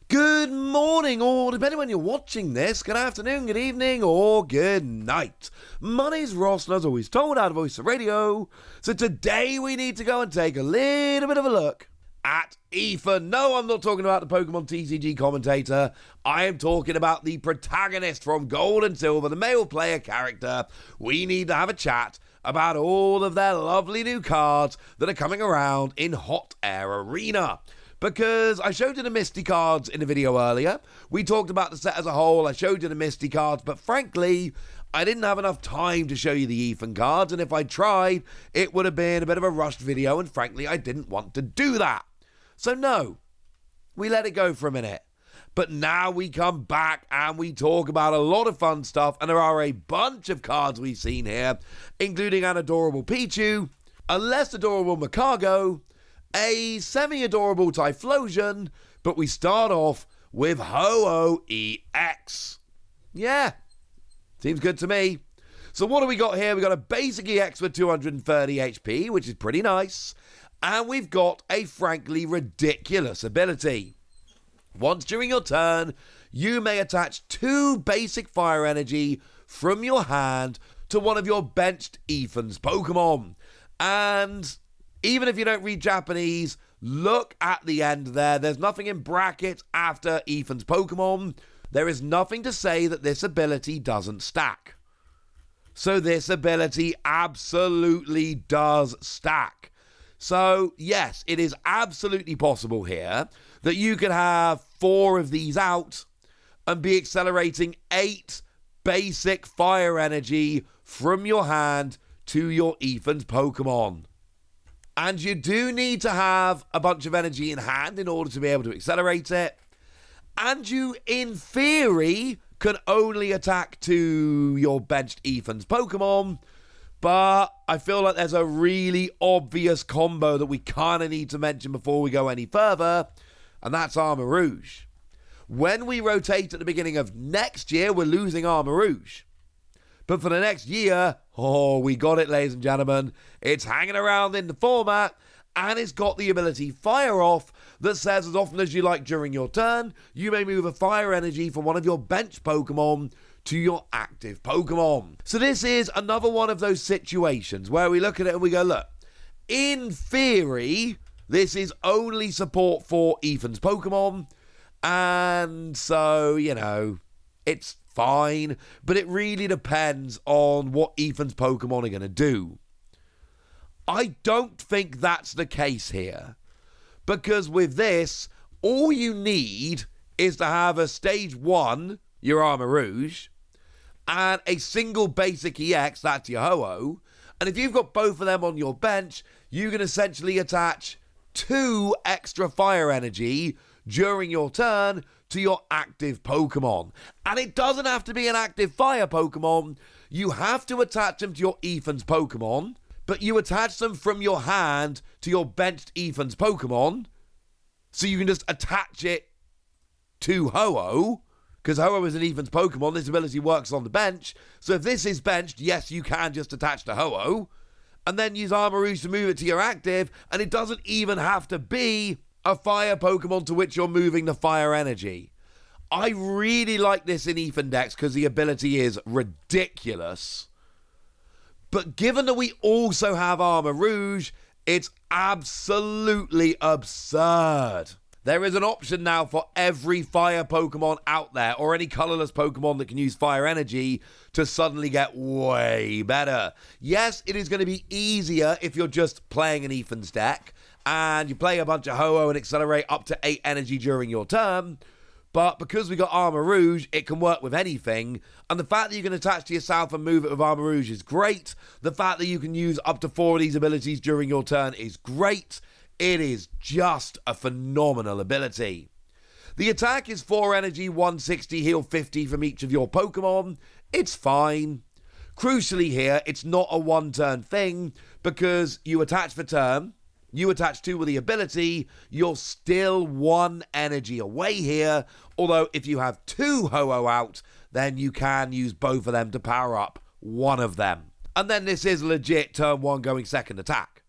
Good morning, or depending when you're watching this, good afternoon, good evening, or good night. My name's Ross, and as always told, out of Voice of Radio. So today we need to go and take a little bit of a look at Ethan. No, I'm not talking about the Pokemon TCG commentator. I am talking about the protagonist from Gold and Silver, the male player character. We need to have a chat about all of their lovely new cards that are coming around in Hot Air Arena. Because I showed you the Misty cards in the video earlier. We talked about the set as a whole. I showed you the Misty cards, but frankly, I didn't have enough time to show you the Ethan cards, and if I tried, it would have been a bit of a rushed video, and frankly, I didn't want to do that. So no, we let it go for a minute. But now we come back and we talk about a lot of fun stuff, and there are a bunch of cards we've seen here, including an adorable Pichu, a less adorable Magcargo, a semi-adorable Typhlosion, but we start off with Ho-hoh EX. Yeah, seems good to me. So what do we got here? We got a basic EX with 230 HP, which is pretty nice. And we've got a frankly ridiculous ability. Once during your turn, you may attach 2 basic fire energy from your hand to one of your benched Ethan's Pokemon. And even if you don't read Japanese, look at the end there. There's nothing in brackets after Ethan's Pokemon. There is nothing to say that this ability doesn't stack. So this ability absolutely does stack. So yes, it is absolutely possible here that you could have 4 of these out and be accelerating 8 basic fire energy from your hand to your Ethan's Pokemon. And you do need to have a bunch of energy in hand in order to be able to accelerate it. And you, in theory, can only attack to your benched Ethan's Pokemon. But I feel like there's a really obvious combo that we kind of need to mention before we go any further. And that's Armarouge. When we rotate at the beginning of next year, we're losing Armarouge. But for the next year, we got it, ladies and gentlemen. It's hanging around in the format, and it's got the ability Fire Off that says as often as you like during your turn, you may move a fire energy from one of your bench Pokemon to your active Pokemon. So this is another one of those situations where we look at it and we go, look, in theory, this is only support for Ethan's Pokemon, and so, it's fine, but it really depends on what Ethan's Pokemon are going to do. I don't think that's the case here, because with this, all you need is to have a stage 1, your Armarouge, and a single basic EX, that's your Ho-hoh, and if you've got both of them on your bench, you can essentially attach 2 extra fire energy during your turn to your active Pokemon. And it doesn't have to be an active fire Pokemon. You have to attach them to your Ethan's Pokemon, but you attach them from your hand to your benched Ethan's Pokemon, so you can just attach it to Ho-hoh, because Ho-hoh is an Ethan's Pokemon. This ability works on the bench. So if this is benched, yes, you can just attach to Ho-hoh, and then use Armarouge to move it to your active, and it doesn't even have to be a fire Pokemon to which you're moving the fire energy. I really like this in Ethan decks because the ability is ridiculous. But given that we also have Armarouge, it's absolutely absurd. There is an option now for every fire Pokemon out there, or any colorless Pokemon that can use fire energy, to suddenly get way better. Yes, it is going to be easier if you're just playing an Ethan's deck, and you play a bunch of Ho-hoh and accelerate up to 8 energy during your turn. But because we got Armarouge, it can work with anything. And the fact that you can attach to yourself and move it with Armarouge is great. The fact that you can use up to 4 of these abilities during your turn is great. It is just a phenomenal ability. The attack is 4 energy, 160, heal 50 from each of your Pokemon. It's fine. Crucially here, it's not a one-turn thing, because you attach for turn, you attach 2 with the ability, you're still 1 energy away here, although if you have 2 Ho-hoh out, then you can use both of them to power up one of them. And then this is legit turn 1 going second attack.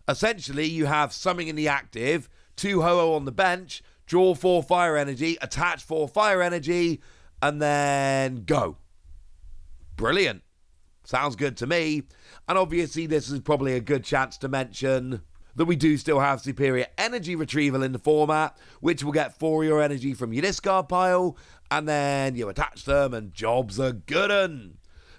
Essentially, you have something in the active, 2 Ho-hoh on the bench, draw 4 fire energy, attach 4 fire energy, and then go. Brilliant. Sounds good to me. And obviously this is probably a good chance to mention that we do still have superior energy retrieval in the format, which will get 4 of your energy from your discard pile, and then you attach them and jobs are good'un.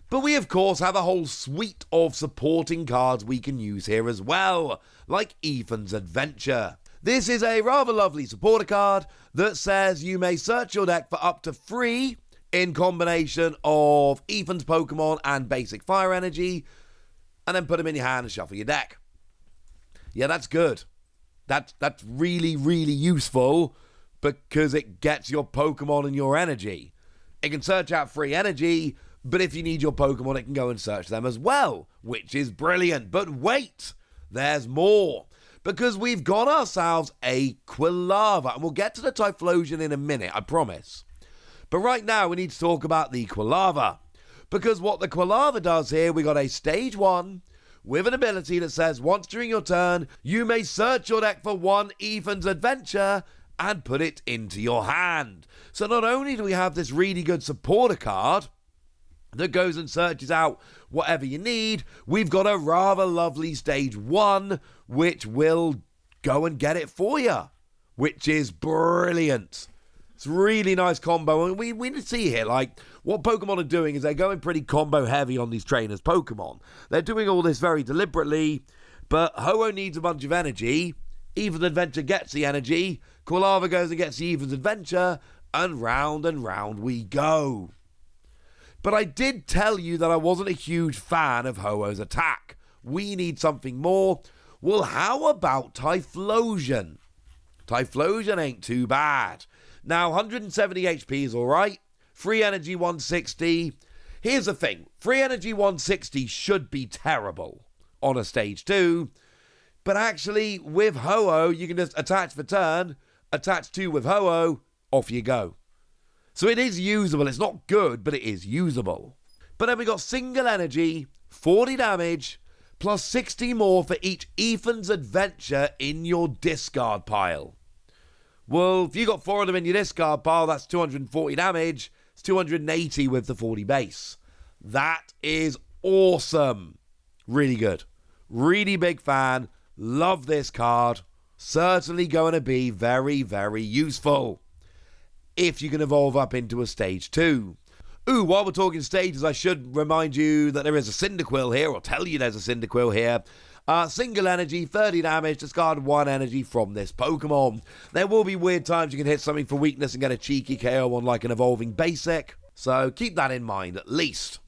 But we of course have a whole suite of supporting cards we can use here as well, like Ethan's Adventure. This is a rather lovely supporter card that says you may search your deck for up to 3 in combination of Ethan's Pokemon and basic fire energy, and then put them in your hand and shuffle your deck. Yeah, that's good. That's really, really useful because it gets your Pokemon and your energy. It can search out free energy, but if you need your Pokemon, it can go and search them as well, which is brilliant. But wait, there's more, because we've got ourselves a Quilava, and we'll get to the Typhlosion in a minute, I promise. But right now, we need to talk about the Quilava, because what the Quilava does here, we got a stage 1 with an ability that says once during your turn, you may search your deck for 1 Ethan's Adventure and put it into your hand. So not only do we have this really good supporter card that goes and searches out whatever you need, we've got a rather lovely stage 1 which will go and get it for you, which is brilliant. It's a really nice combo, and we see here, like, what Pokemon are doing is they're going pretty combo heavy on these trainers' Pokemon. They're doing all this very deliberately, but Ho-hoh needs a bunch of energy, Ethan's Adventure gets the energy, Quilava goes and gets the Ethan's Adventure, and round we go. But I did tell you that I wasn't a huge fan of Ho-oh's attack. We need something more. Well, how about Typhlosion? Typhlosion ain't too bad. Now, 170 HP is alright. Free energy 160. Here's the thing. Free energy 160 should be terrible on a stage 2. But actually, with Ho-oh, you can just attach for turn, attach 2 with Ho-oh, off you go. So it is usable. It's not good, but it is usable. But then we got single energy, 40 damage, plus 60 more for each Ethan's Adventure in your discard pile. Well, if you got 4 of them in your discard pile, that's 240 damage. It's 280 with the 40 base. That is awesome. Really good. Really big fan. Love this card. Certainly going to be very, very useful if you can evolve up into a stage 2. Ooh, while we're talking stages, I should remind you that there is a Cyndaquil here, or tell you there's a Cyndaquil here. Single energy, 30 damage, discard 1 energy from this Pokemon. There will be weird times you can hit something for weakness and get a cheeky KO on like an evolving basic, so keep that in mind at least.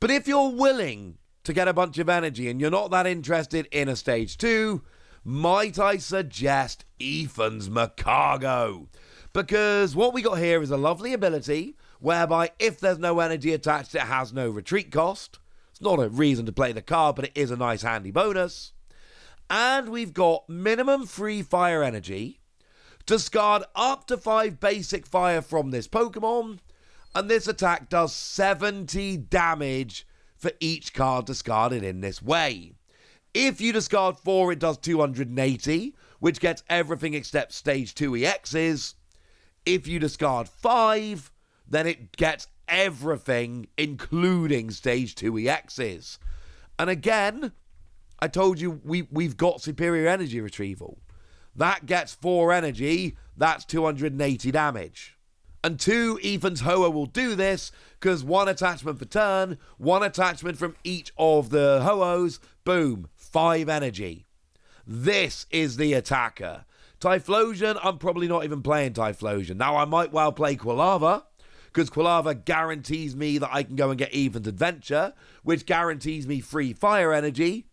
But if you're willing to get a bunch of energy and you're not that interested in a stage 2, might I suggest Ethan's Magcargo? Because what we got here is a lovely ability whereby if there's no energy attached, it has no retreat cost. It's not a reason to play the card, but it is a nice handy bonus. And we've got minimum free fire energy, discard up to 5 basic fire from this Pokemon, and this attack does 70 damage for each card discarded in this way. If you discard 4, it does 280, which gets everything except stage 2 EXs. If you discard 5, then it gets everything, including stage 2 EXs. And again, I told you we've got superior energy retrieval. That gets 4 energy, that's 280 damage. And 2 Ethan's Ho-oh will do this, because 1 attachment per turn, 1 attachment from each of the Ho-ohs, boom, 5 energy. This is the attacker. Typhlosion, I'm probably not even playing Typhlosion. Now, I might well play Quilava, because Quilava guarantees me that I can go and get Ethan's Adventure, which guarantees me free fire energy,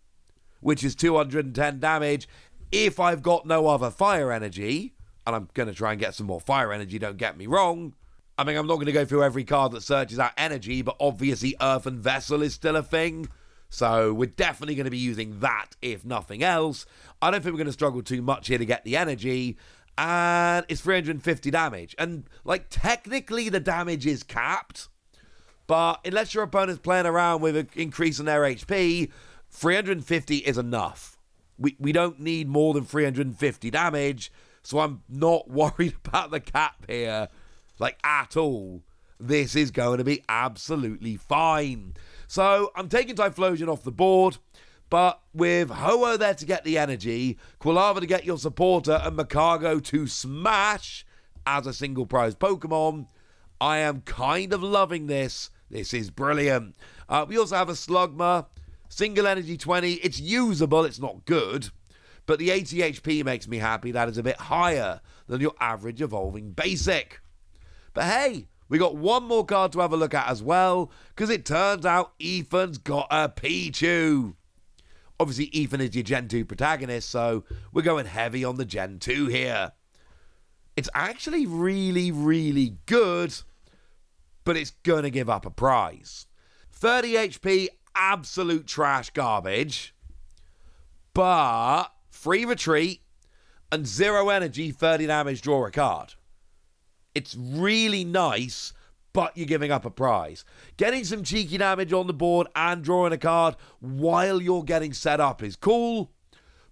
which is 210 damage if I've got no other fire energy. And I'm going to try and get some more fire energy, don't get me wrong. I mean, I'm not going to go through every card that searches out energy, but obviously Earthen Vessel is still a thing. So we're definitely going to be using that, if nothing else. I don't think we're going to struggle too much here to get the energy. And it's 350 damage. And, like, technically the damage is capped. But unless your opponent's playing around with increasing their HP, 350 is enough. We don't need more than 350 damage. So I'm not worried about the cap here, like, at all. This is going to be absolutely fine. So I'm taking Typhlosion off the board, but with Ho-hoh there to get the energy, Quilava to get your supporter, and Magcargo to smash as a single prize Pokemon, I am kind of loving this. This is brilliant. We also have a Slugma, single energy 20. It's usable, it's not good, but the 80 HP makes me happy. That is a bit higher than your average evolving basic. But hey, we got one more card to have a look at as well, because it turns out Ethan's got a Pichu. Obviously, Ethan is your Gen 2 protagonist, so we're going heavy on the Gen 2 here. It's actually really, really good, but it's going to give up a prize. 30 HP, absolute trash garbage, but free retreat and 0 energy, 30 damage, draw a card. It's really nice, but you're giving up a prize. Getting some cheeky damage on the board and drawing a card while you're getting set up is cool,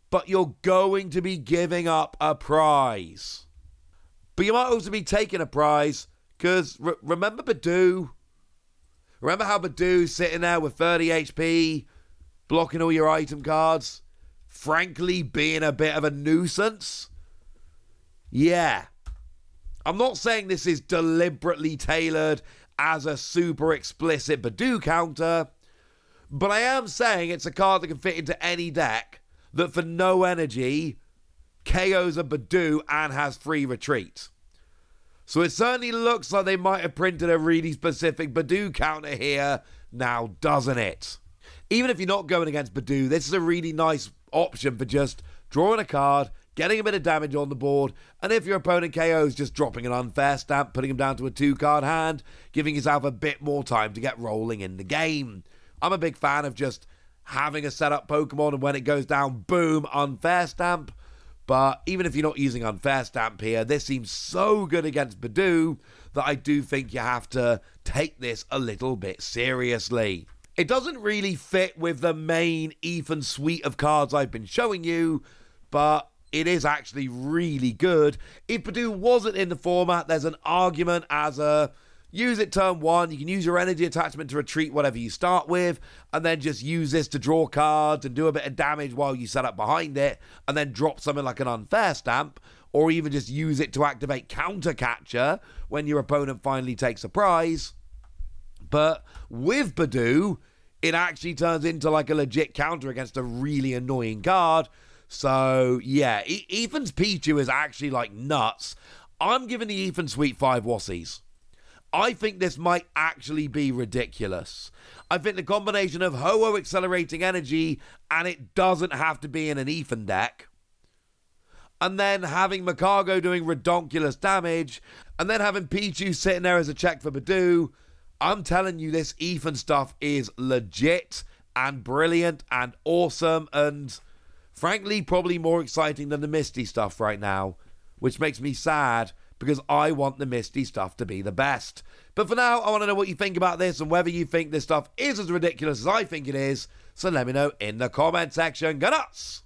but you're going to be giving up a prize. But you might also be taking a prize, because remember Badoo? Remember how Badoo's sitting there with 30 HP, blocking all your item cards? Frankly, being a bit of a nuisance? Yeah. I'm not saying this is deliberately tailored as a super explicit Badoo counter, but I am saying it's a card that can fit into any deck that for no energy KOs a Badoo and has free retreat. So it certainly looks like they might have printed a really specific Badoo counter here now, doesn't it? Even if you're not going against Badoo, this is a really nice option for just drawing a card, getting a bit of damage on the board, and if your opponent KOs, just dropping an unfair stamp, putting him down to a 2-card hand, giving yourself a bit more time to get rolling in the game. I'm a big fan of just having a setup Pokemon, and when it goes down, boom, unfair stamp. But even if you're not using unfair stamp here, this seems so good against Badoo that I do think you have to take this a little bit seriously. It doesn't really fit with the main Ethan suite of cards I've been showing you, but it is actually really good. If Badoo wasn't in the format, there's an argument as a use it turn 1, you can use your energy attachment to retreat whatever you start with, and then just use this to draw cards and do a bit of damage while you set up behind it, and then drop something like an unfair stamp, or even just use it to activate counter catcher when your opponent finally takes a prize. But with Badoo, it actually turns into like a legit counter against a really annoying card. So yeah, Ethan's Pichu is actually like nuts. I'm giving the Ethan Suite 5 Wassies. I think this might actually be ridiculous. I think the combination of Ho-hoh accelerating energy, and it doesn't have to be in an Ethan deck, and then having Magcargo doing redonkulous damage, and then having Pichu sitting there as a check for Badoo, I'm telling you, this Ethan stuff is legit and brilliant and awesome, and frankly probably more exciting than the Misty stuff right now, which makes me sad, because I want the Misty stuff to be the best. But for now, I want to know what you think about this and whether you think this stuff is as ridiculous as I think it is. So let me know in the comment section. Go nuts!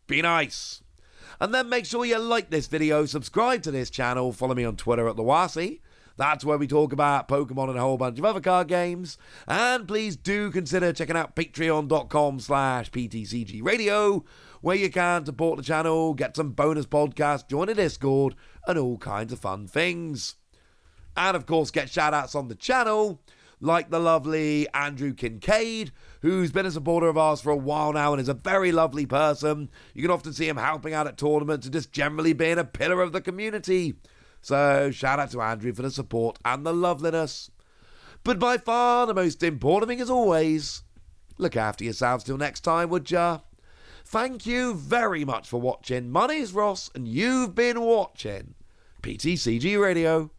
Be nice! And then make sure you like this video, subscribe to this channel, follow me on Twitter at @TheWassi. That's where we talk about Pokemon and a whole bunch of other card games. And please do consider checking out patreon.com/PTCGradio, where you can support the channel, get some bonus podcasts, join a Discord, and all kinds of fun things. And of course, get shout-outs on the channel, like the lovely Andrew Kincaid, who's been a supporter of ours for a while now and is a very lovely person. You can often see him helping out at tournaments and just generally being a pillar of the community. So shout out to Andrew for the support and the loveliness. But by far the most important thing as always, look after yourselves till next time, would ya? Thank you very much for watching. My name's Ross and you've been watching PTCG Radio.